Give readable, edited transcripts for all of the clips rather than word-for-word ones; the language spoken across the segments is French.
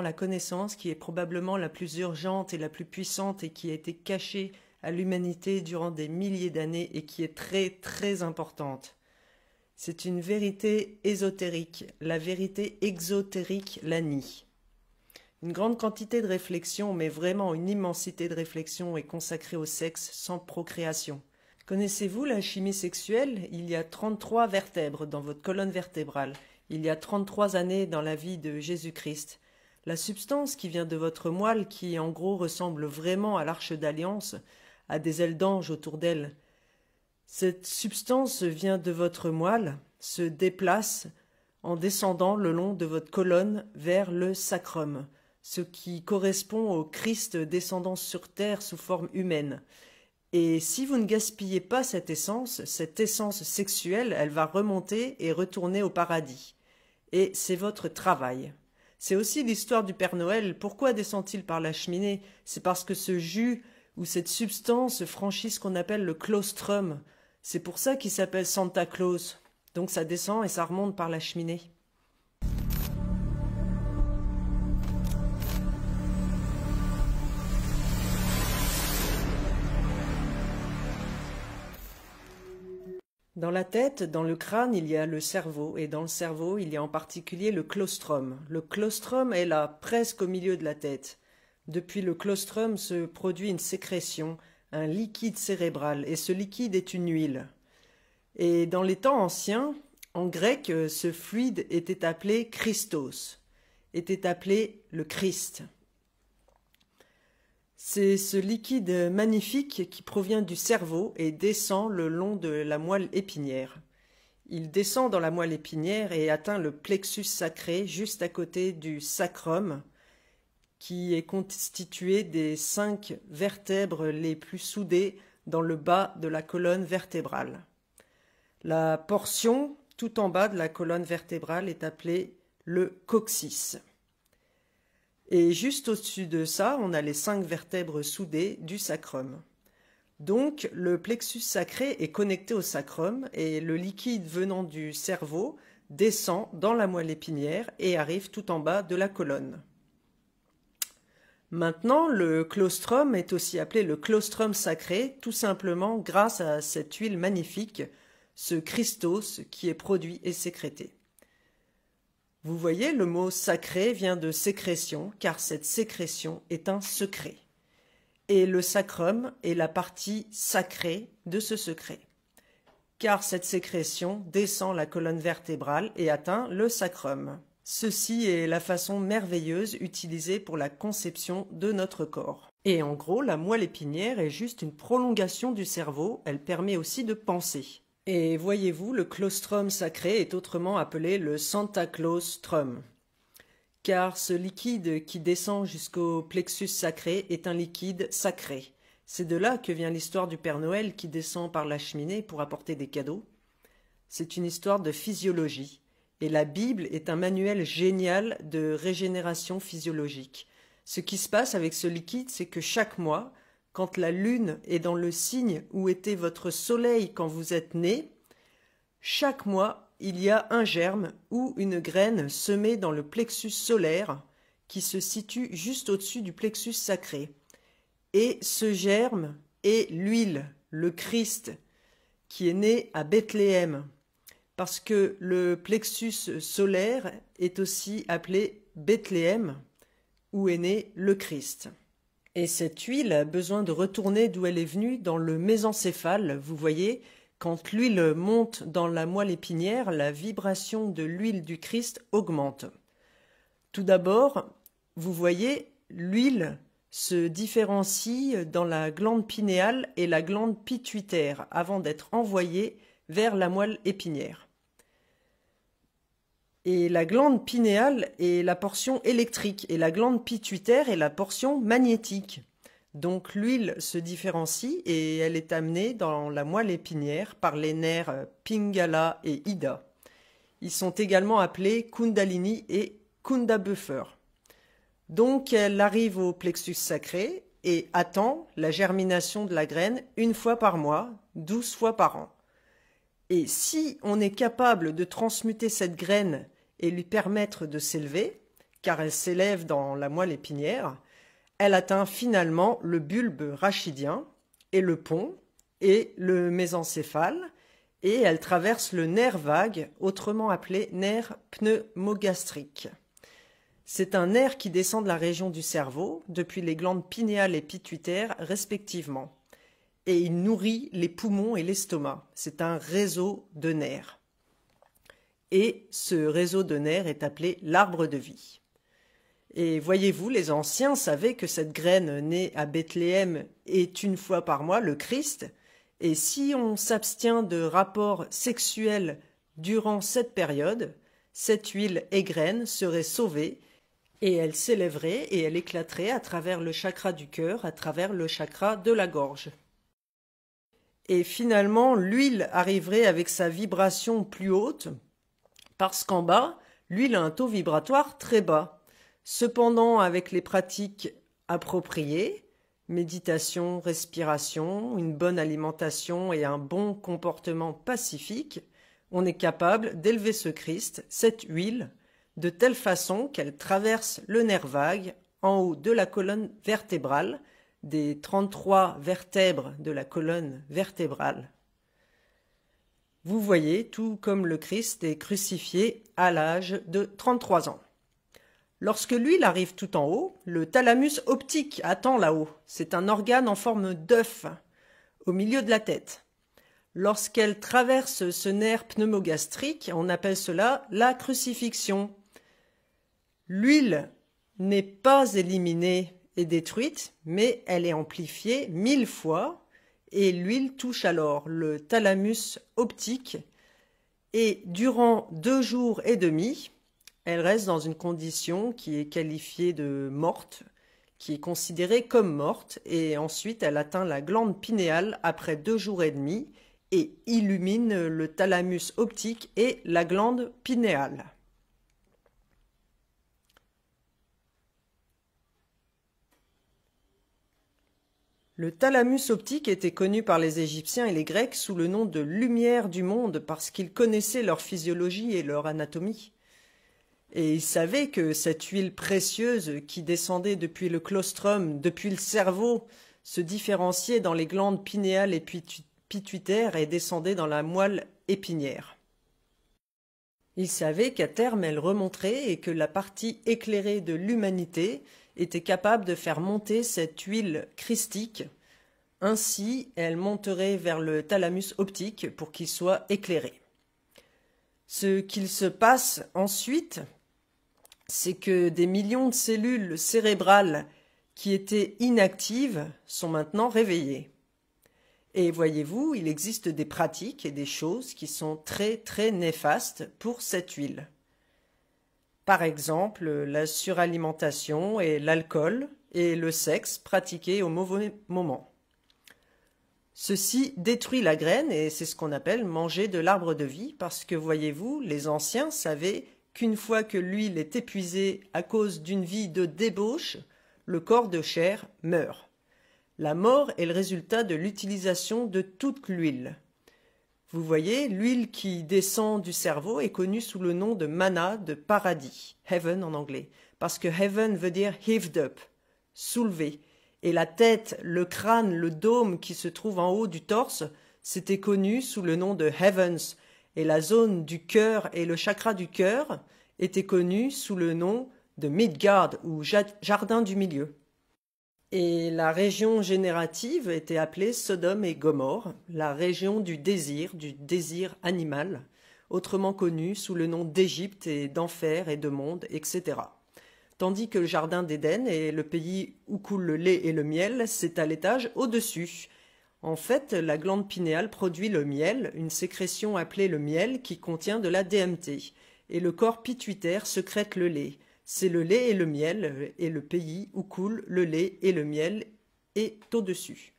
la connaissance qui est probablement la plus urgente et la plus puissante et qui a été cachée à l'humanité durant des milliers d'années et qui est très très importante. C'est une vérité ésotérique, la vérité exotérique la nie. Une grande quantité de réflexion, mais vraiment une immensité de réflexion est consacrée au sexe sans procréation. Connaissez-vous la chimie sexuelle? Il y a 33 vertèbres dans votre colonne vertébrale. Il y a 33 années dans la vie de Jésus-Christ. La substance qui vient de votre moelle, qui en gros ressemble vraiment à l'arche d'alliance, a des ailes d'ange autour d'elle. Cette substance vient de votre moelle, se déplace en descendant le long de votre colonne vers le sacrum, ce qui correspond au Christ descendant sur terre sous forme humaine. Et si vous ne gaspillez pas cette essence sexuelle, elle va remonter et retourner au paradis. Et c'est votre travail. C'est aussi l'histoire du Père Noël. Pourquoi descend-il par la cheminée? C'est parce que ce jus ou cette substance franchit ce qu'on appelle le claustrum. C'est pour ça qu'il s'appelle Santa Claus. Donc ça descend et ça remonte par la cheminée. Dans la tête, dans le crâne, il y a le cerveau, et dans le cerveau, il y a en particulier le claustrum. Le claustrum est là, presque au milieu de la tête. Depuis le claustrum se produit une sécrétion, un liquide cérébral, et ce liquide est une huile. Et dans les temps anciens, en grec, ce fluide était appelé Christos, était appelé le Christ. C'est ce liquide magnifique qui provient du cerveau et descend le long de la moelle épinière. Il descend dans la moelle épinière et atteint le plexus sacré juste à côté du sacrum, qui est constitué des 5 vertèbres les plus soudées dans le bas de la colonne vertébrale. La portion tout en bas de la colonne vertébrale est appelée le coccyx. Et juste au-dessus de ça, on a les 5 vertèbres soudées du sacrum. Donc, le plexus sacré est connecté au sacrum et le liquide venant du cerveau descend dans la moelle épinière et arrive tout en bas de la colonne. Maintenant, le claustrum est aussi appelé le claustrum sacré, tout simplement grâce à cette huile magnifique, ce Christos qui est produit et sécrété. Vous voyez, le mot sacré vient de sécrétion, car cette sécrétion est un secret. Et le sacrum est la partie sacrée de ce secret, car cette sécrétion descend la colonne vertébrale et atteint le sacrum. Ceci est la façon merveilleuse utilisée pour la conception de notre corps. Et en gros, la moelle épinière est juste une prolongation du cerveau, elle permet aussi de penser. Et voyez-vous, le claustrum sacré est autrement appelé le Santa Claustrum, car ce liquide qui descend jusqu'au plexus sacré est un liquide sacré. C'est de là que vient l'histoire du Père Noël qui descend par la cheminée pour apporter des cadeaux. C'est une histoire de physiologie, et la Bible est un manuel génial de régénération physiologique. Ce qui se passe avec ce liquide, c'est que chaque mois, quand la lune est dans le signe où était votre soleil quand vous êtes né, chaque mois, il y a un germe ou une graine semée dans le plexus solaire qui se situe juste au-dessus du plexus sacré. Et ce germe est l'huile, le Christ, qui est né à Bethléem, parce que le plexus solaire est aussi appelé Bethléem, où est né le Christ. Et cette huile a besoin de retourner d'où elle est venue, dans le mésencéphale. Vous voyez, quand l'huile monte dans la moelle épinière, la vibration de l'huile du Christ augmente. Tout d'abord, vous voyez, l'huile se différencie dans la glande pinéale et la glande pituitaire avant d'être envoyée vers la moelle épinière. Et la glande pinéale est la portion électrique et la glande pituitaire est la portion magnétique. Donc l'huile se différencie et elle est amenée dans la moelle épinière par les nerfs Pingala et Ida. Ils sont également appelés Kundalini et Kundabuffer. Donc elle arrive au plexus sacré et attend la germination de la graine 1 fois par mois, 12 fois par an. Et si on est capable de transmuter cette graine et lui permettre de s'élever, car elle s'élève dans la moelle épinière, elle atteint finalement le bulbe rachidien et le pont et le mésencéphale, et elle traverse le nerf vague, autrement appelé nerf pneumogastrique. C'est un nerf qui descend de la région du cerveau, depuis les glandes pinéales et pituitaires respectivement, et il nourrit les poumons et l'estomac. C'est un réseau de nerfs. Et ce réseau de nerfs est appelé l'arbre de vie. Et voyez-vous, les anciens savaient que cette graine née à Bethléem est une fois par mois le Christ, et si on s'abstient de rapports sexuels durant cette période, cette huile égrène serait sauvée, et elle s'élèverait et elle éclaterait à travers le chakra du cœur, à travers le chakra de la gorge. Et finalement, l'huile arriverait avec sa vibration plus haute, parce qu'en bas, l'huile a un taux vibratoire très bas. Cependant, avec les pratiques appropriées, méditation, respiration, une bonne alimentation et un bon comportement pacifique, on est capable d'élever ce Christ, cette huile, de telle façon qu'elle traverse le nerf vague en haut de la colonne vertébrale, des 33 vertèbres de la colonne vertébrale. Vous voyez, tout comme le Christ est crucifié à l'âge de 33 ans. Lorsque l'huile arrive tout en haut, le thalamus optique attend là-haut. C'est un organe en forme d'œuf, au milieu de la tête. Lorsqu'elle traverse ce nerf pneumogastrique, on appelle cela la crucifixion. L'huile n'est pas éliminée et détruite, mais elle est amplifiée 1000 fois et l'huile touche alors le thalamus optique et durant 2 jours et demi, elle reste dans une condition qui est qualifiée de morte, qui est considérée comme morte, et ensuite elle atteint la glande pinéale après 2 jours et demi et illumine le thalamus optique et la glande pinéale. Le thalamus optique était connu par les Égyptiens et les Grecs sous le nom de lumière du monde parce qu'ils connaissaient leur physiologie et leur anatomie. Et ils savaient que cette huile précieuse qui descendait depuis le claustrum, depuis le cerveau, se différenciait dans les glandes pinéales et pituitaires et descendait dans la moelle épinière. Ils savaient qu'à terme elle remonterait et que la partie éclairée de l'humanité était capable de faire monter cette huile christique. Ainsi, elle monterait vers le thalamus optique pour qu'il soit éclairé. Ce qu'il se passe ensuite, c'est que des millions de cellules cérébrales qui étaient inactives sont maintenant réveillées. Et voyez-vous, il existe des pratiques et des choses qui sont très très néfastes pour cette huile. Par exemple, la suralimentation et l'alcool et le sexe pratiqués au mauvais moment. Ceci détruit la graine et c'est ce qu'on appelle manger de l'arbre de vie parce que, voyez-vous, les anciens savaient qu'une fois que l'huile est épuisée à cause d'une vie de débauche, le corps de chair meurt. La mort est le résultat de l'utilisation de toute l'huile. Vous voyez, l'huile qui descend du cerveau est connue sous le nom de manna de paradis, heaven en anglais, parce que heaven veut dire heaved up, soulevé. Et la tête, le crâne, le dôme qui se trouve en haut du torse, c'était connu sous le nom de heavens. Et la zone du cœur et le chakra du cœur étaient connus sous le nom de Midgard ou jardin du milieu. Et la région générative était appelée Sodome et Gomorrhe, la région du désir animal, autrement connue sous le nom d'Égypte et d'enfer et de monde, etc. Tandis que le jardin d'Éden et le pays où coule le lait et le miel, c'est à l'étage au-dessus. En fait, la glande pinéale produit le miel, une sécrétion appelée le miel qui contient de la DMT, et le corps pituitaire sécrète le lait. C'est le lait et le miel, et le pays où coule le lait et le miel est au-dessus.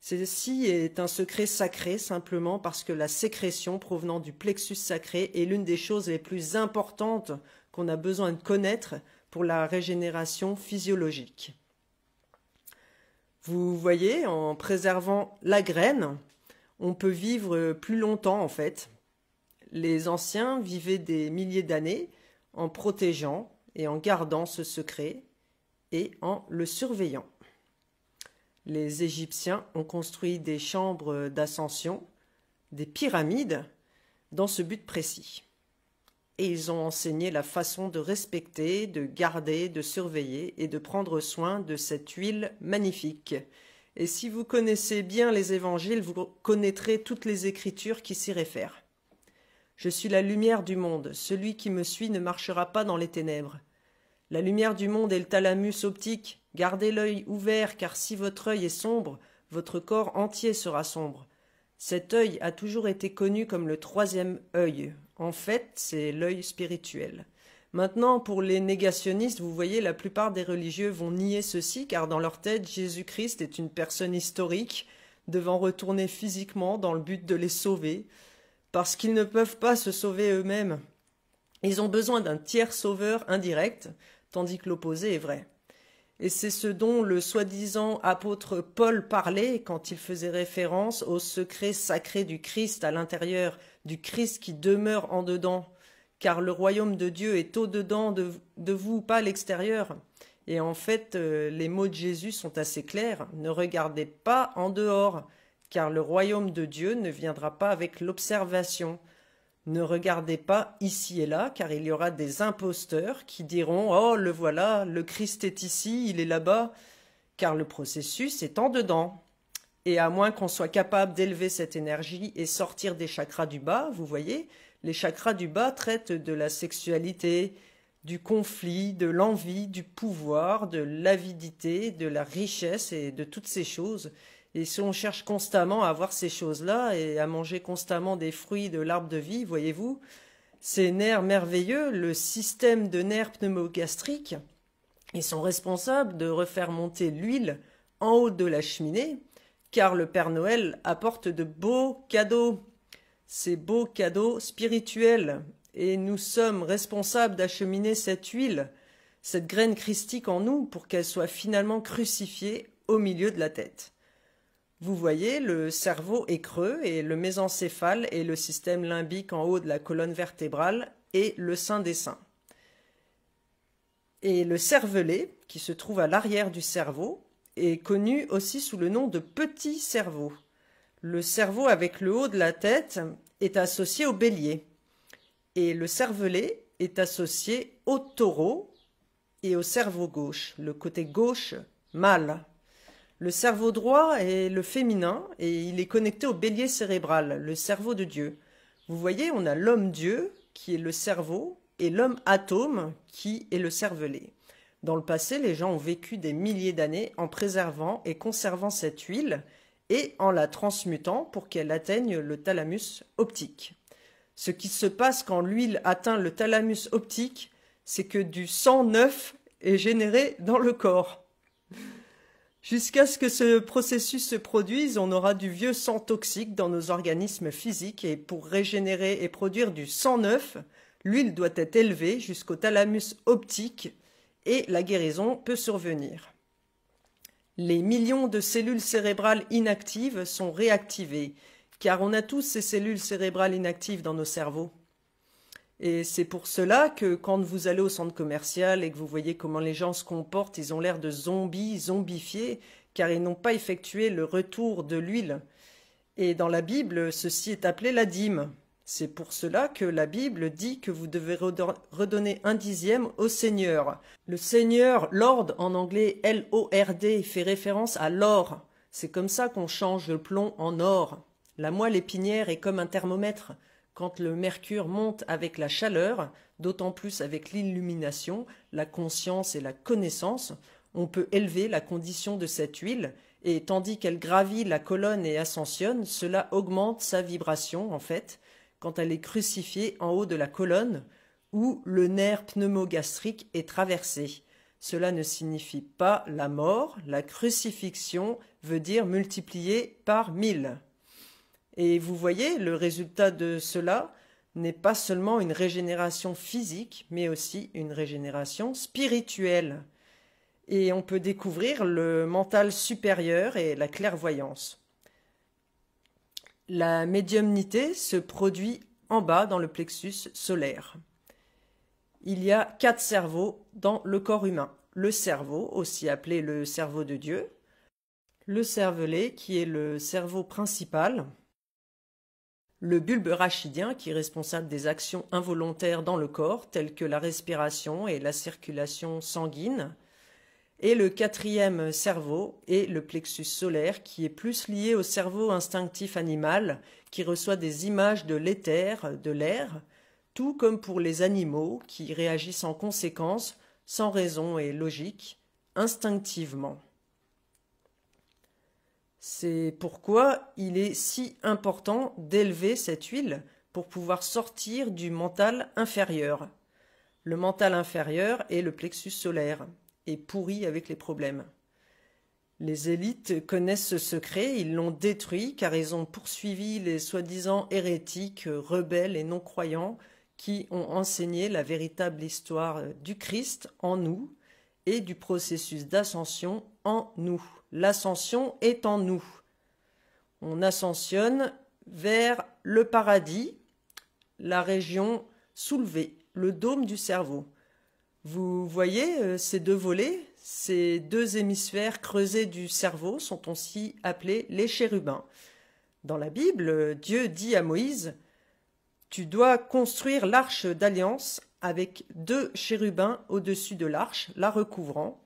Ceci est un secret sacré simplement parce que la sécrétion provenant du plexus sacré est l'une des choses les plus importantes qu'on a besoin de connaître pour la régénération physiologique. Vous voyez, en préservant la graine, on peut vivre plus longtemps en fait. Les anciens vivaient des milliers d'années en protégeant et en gardant ce secret et en le surveillant. Les Égyptiens ont construit des chambres d'ascension, des pyramides, dans ce but précis. Et ils ont enseigné la façon de respecter, de garder, de surveiller et de prendre soin de cette huile magnifique. Et si vous connaissez bien les évangiles, vous connaîtrez toutes les écritures qui s'y réfèrent. Je suis la lumière du monde. Celui qui me suit ne marchera pas dans les ténèbres. La lumière du monde est le thalamus optique. Gardez l'œil ouvert, car si votre œil est sombre, votre corps entier sera sombre. Cet œil a toujours été connu comme le troisième œil. En fait, c'est l'œil spirituel. Maintenant, pour les négationnistes, vous voyez, la plupart des religieux vont nier ceci, car dans leur tête, Jésus-Christ est une personne historique, devant retourner physiquement dans le but de les sauver, parce qu'ils ne peuvent pas se sauver eux-mêmes. Ils ont besoin d'un tiers sauveur indirect, tandis que l'opposé est vrai. Et c'est ce dont le soi-disant apôtre Paul parlait quand il faisait référence au secret sacré du Christ à l'intérieur, du Christ qui demeure en dedans, car le royaume de Dieu est au-dedans de vous, pas à l'extérieur. Et en fait, les mots de Jésus sont assez clairs. Ne regardez pas en dehors, car le royaume de Dieu ne viendra pas avec l'observation. Ne regardez pas ici et là, car il y aura des imposteurs qui diront « Oh, le voilà, le Christ est ici, il est là-bas », car le processus est en dedans. Et à moins qu'on soit capable d'élever cette énergie et sortir des chakras du bas, vous voyez, les chakras du bas traitent de la sexualité, du conflit, de l'envie, du pouvoir, de l'avidité, de la richesse et de toutes ces choses. Et si on cherche constamment à avoir ces choses-là et à manger constamment des fruits de l'arbre de vie, voyez-vous, ces nerfs merveilleux, le système de nerfs pneumogastriques, ils sont responsables de refaire monter l'huile en haut de la cheminée, car le Père Noël apporte de beaux cadeaux, ces beaux cadeaux spirituels, et nous sommes responsables d'acheminer cette huile, cette graine christique en nous, pour qu'elle soit finalement crucifiée au milieu de la tête. Vous voyez, le cerveau est creux et le mésencéphale est le système limbique en haut de la colonne vertébrale et le sein des seins. Et le cervelet, qui se trouve à l'arrière du cerveau, est connu aussi sous le nom de petit cerveau. Le cerveau avec le haut de la tête est associé au bélier. Et le cervelet est associé au taureau et au cerveau gauche, le côté gauche mâle. Le cerveau droit est le féminin et il est connecté au bélier cérébral, le cerveau de Dieu. Vous voyez, on a l'homme-dieu qui est le cerveau et l'homme atome qui est le cervelet. Dans le passé, les gens ont vécu des milliers d'années en préservant et conservant cette huile et en la transmutant pour qu'elle atteigne le thalamus optique. Ce qui se passe quand l'huile atteint le thalamus optique, c'est que du sang neuf est généré dans le corps. Jusqu'à ce que ce processus se produise, on aura du vieux sang toxique dans nos organismes physiques et pour régénérer et produire du sang neuf, l'huile doit être élevée jusqu'au thalamus optique et la guérison peut survenir. Les millions de cellules cérébrales inactives sont réactivées, car on a tous ces cellules cérébrales inactives dans nos cerveaux. Et c'est pour cela que quand vous allez au centre commercial et que vous voyez comment les gens se comportent, ils ont l'air de zombies, zombifiés, car ils n'ont pas effectué le retour de l'huile. Et dans la Bible, ceci est appelé la dîme. C'est pour cela que la Bible dit que vous devez redonner 1/10 au Seigneur. Le Seigneur, Lord, en anglais L-O-R-D, fait référence à l'or. C'est comme ça qu'on change le plomb en or. La moelle épinière est comme un thermomètre. Quand le mercure monte avec la chaleur, d'autant plus avec l'illumination, la conscience et la connaissance, on peut élever la condition de cette huile, et tandis qu'elle gravit la colonne et ascensionne, cela augmente sa vibration, en fait, quand elle est crucifiée en haut de la colonne, où le nerf pneumogastrique est traversé. Cela ne signifie pas la mort, la crucifixion veut dire multiplier par 1000. Et vous voyez, le résultat de cela n'est pas seulement une régénération physique, mais aussi une régénération spirituelle. Et on peut découvrir le mental supérieur et la clairvoyance. La médiumnité se produit en bas dans le plexus solaire. Il y a 4 cerveaux dans le corps humain. Le cerveau, aussi appelé le cerveau de Dieu, le cervelet, qui est le cerveau principal, le bulbe rachidien, qui est responsable des actions involontaires dans le corps, telles que la respiration et la circulation sanguine, et le 4e cerveau est le plexus solaire, qui est plus lié au cerveau instinctif animal, qui reçoit des images de l'éther, de l'air, tout comme pour les animaux qui réagissent en conséquence, sans raison et logique, instinctivement. C'est pourquoi il est si important d'élever cette huile pour pouvoir sortir du mental inférieur. Le mental inférieur est le plexus solaire et pourri avec les problèmes. Les élites connaissent ce secret, ils l'ont détruit car ils ont poursuivi les soi-disant hérétiques, rebelles et non-croyants qui ont enseigné la véritable histoire du Christ en nous et du processus d'ascension en nous. L'ascension est en nous. On ascensionne vers le paradis, la région soulevée, le dôme du cerveau. Vous voyez ces 2 volets, ces 2 hémisphères creusés du cerveau sont aussi appelés les chérubins. Dans la Bible, Dieu dit à Moïse « Tu dois construire l'arche d'alliance avec 2 chérubins au-dessus de l'arche, la recouvrant. »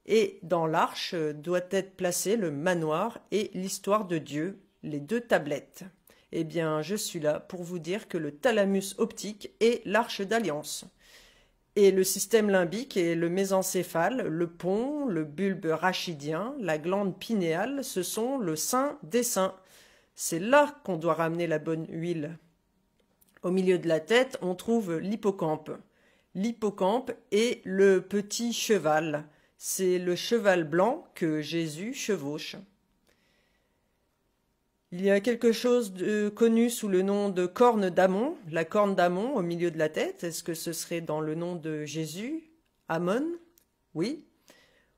Et dans l'arche doit être placé le manoir et l'histoire de Dieu, les 2 tablettes. Eh bien, je suis là pour vous dire que le thalamus optique est l'arche d'alliance. Et le système limbique et le mésencéphale, le pont, le bulbe rachidien, la glande pinéale, ce sont le sein des seins. C'est là qu'on doit ramener la bonne huile. Au milieu de la tête, on trouve l'hippocampe. L'hippocampe est le petit cheval. C'est le cheval blanc que Jésus chevauche. Il y a quelque chose de connu sous le nom de corne d'Amon, la corne d'Amon au milieu de la tête. Est-ce que ce serait dans le nom de Jésus? Amon? Oui.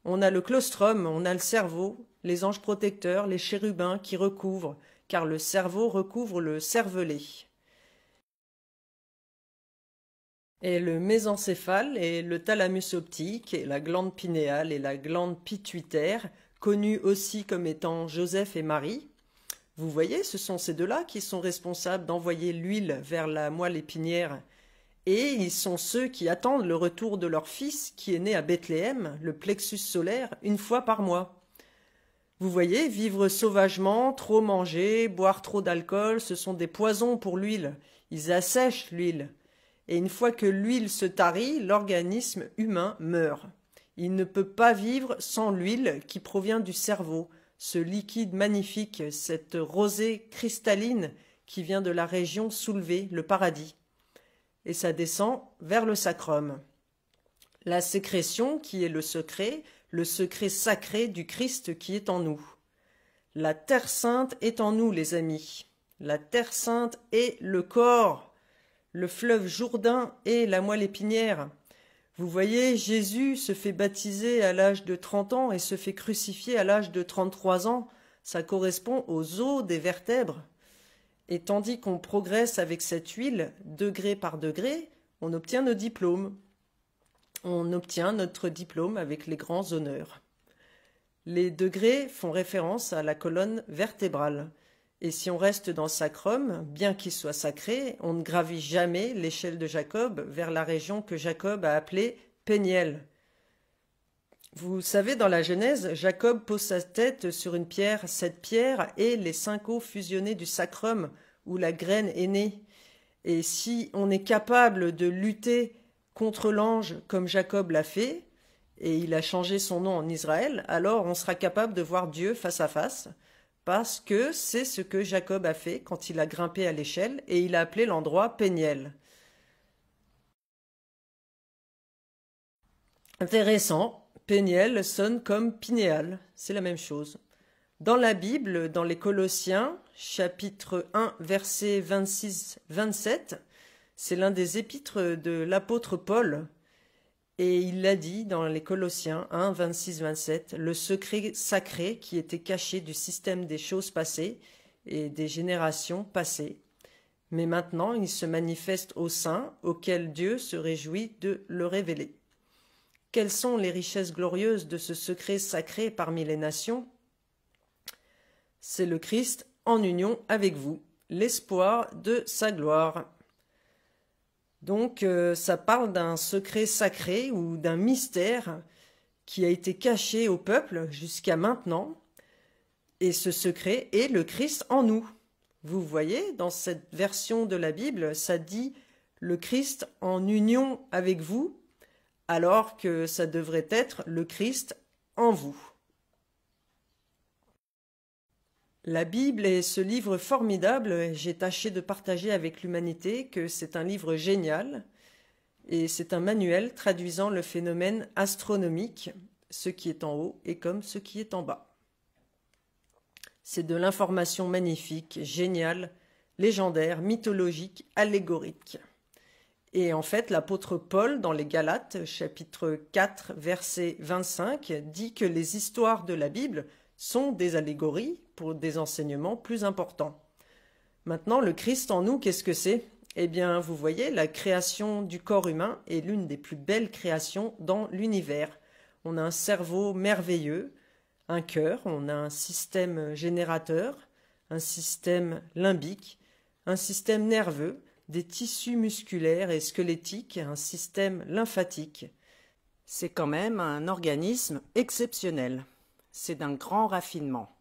On a le claustrum, on a le cerveau, les anges protecteurs, les chérubins qui recouvrent, car le cerveau recouvre le cervelet. Et le mésencéphale et le thalamus optique et la glande pinéale et la glande pituitaire, connus aussi comme étant Joseph et Marie. Vous voyez, ce sont ces 2-là qui sont responsables d'envoyer l'huile vers la moelle épinière. Et ils sont ceux qui attendent le retour de leur fils qui est né à Bethléem, le plexus solaire, 1 fois par mois. Vous voyez, vivre sauvagement, trop manger, boire trop d'alcool, ce sont des poisons pour l'huile. Ils assèchent l'huile. Et une fois que l'huile se tarit, l'organisme humain meurt. Il ne peut pas vivre sans l'huile qui provient du cerveau, ce liquide magnifique, cette rosée cristalline qui vient de la région soulevée, le paradis. Et ça descend vers le sacrum. La sécrétion qui est le secret sacré du Christ qui est en nous. La Terre Sainte est en nous, les amis. La Terre Sainte est le corps. Le fleuve Jourdain est la moelle épinière. Vous voyez, Jésus se fait baptiser à l'âge de 30 ans et se fait crucifier à l'âge de 33 ans. Ça correspond aux os des vertèbres. Et tandis qu'on progresse avec cette huile, degré par degré, on obtient nos diplômes. On obtient notre diplôme avec les grands honneurs. Les degrés font référence à la colonne vertébrale. Et si on reste dans le sacrum, bien qu'il soit sacré, on ne gravit jamais l'échelle de Jacob vers la région que Jacob a appelée Péniel. Vous savez, dans la Genèse, Jacob pose sa tête sur une pierre. Cette pierre est les 5 os fusionnés du sacrum, où la graine est née. Et si on est capable de lutter contre l'ange comme Jacob l'a fait, et il a changé son nom en Israël, alors on sera capable de voir Dieu face à face, parce que c'est ce que Jacob a fait quand il a grimpé à l'échelle et il a appelé l'endroit Péniel. Intéressant, Péniel sonne comme Pinéal, c'est la même chose. Dans la Bible, dans les Colossiens, chapitre 1, versets 26-27, c'est l'un des épîtres de l'apôtre Paul. Et il l'a dit dans les Colossiens 1, 26-27, le secret sacré qui était caché du système des choses passées et des générations passées. Mais maintenant il se manifeste aux saints auxquels Dieu se réjouit de le révéler. Quelles sont les richesses glorieuses de ce secret sacré parmi les nations? C'est le Christ en union avec vous, l'espoir de sa gloire. Donc ça parle d'un secret sacré ou d'un mystère qui a été caché au peuple jusqu'à maintenant, et ce secret est le Christ en nous. Vous voyez, dans cette version de la Bible, ça dit le Christ en union avec vous, alors que ça devrait être le Christ en vous. La Bible est ce livre formidable, et j'ai tâché de partager avec l'humanité que c'est un livre génial, et c'est un manuel traduisant le phénomène astronomique, ce qui est en haut est comme ce qui est en bas. C'est de l'information magnifique, géniale, légendaire, mythologique, allégorique. Et en fait, l'apôtre Paul, dans les Galates, chapitre 4, verset 25, dit que les histoires de la Bible sont des allégories pour des enseignements plus importants. Maintenant, le Christ en nous, qu'est-ce que c'est? Eh bien, vous voyez, la création du corps humain est l'une des plus belles créations dans l'univers. On a un cerveau merveilleux, un cœur, on a un système générateur, un système limbique, un système nerveux, des tissus musculaires et squelettiques, un système lymphatique. C'est quand même un organisme exceptionnel. C'est d'un grand raffinement.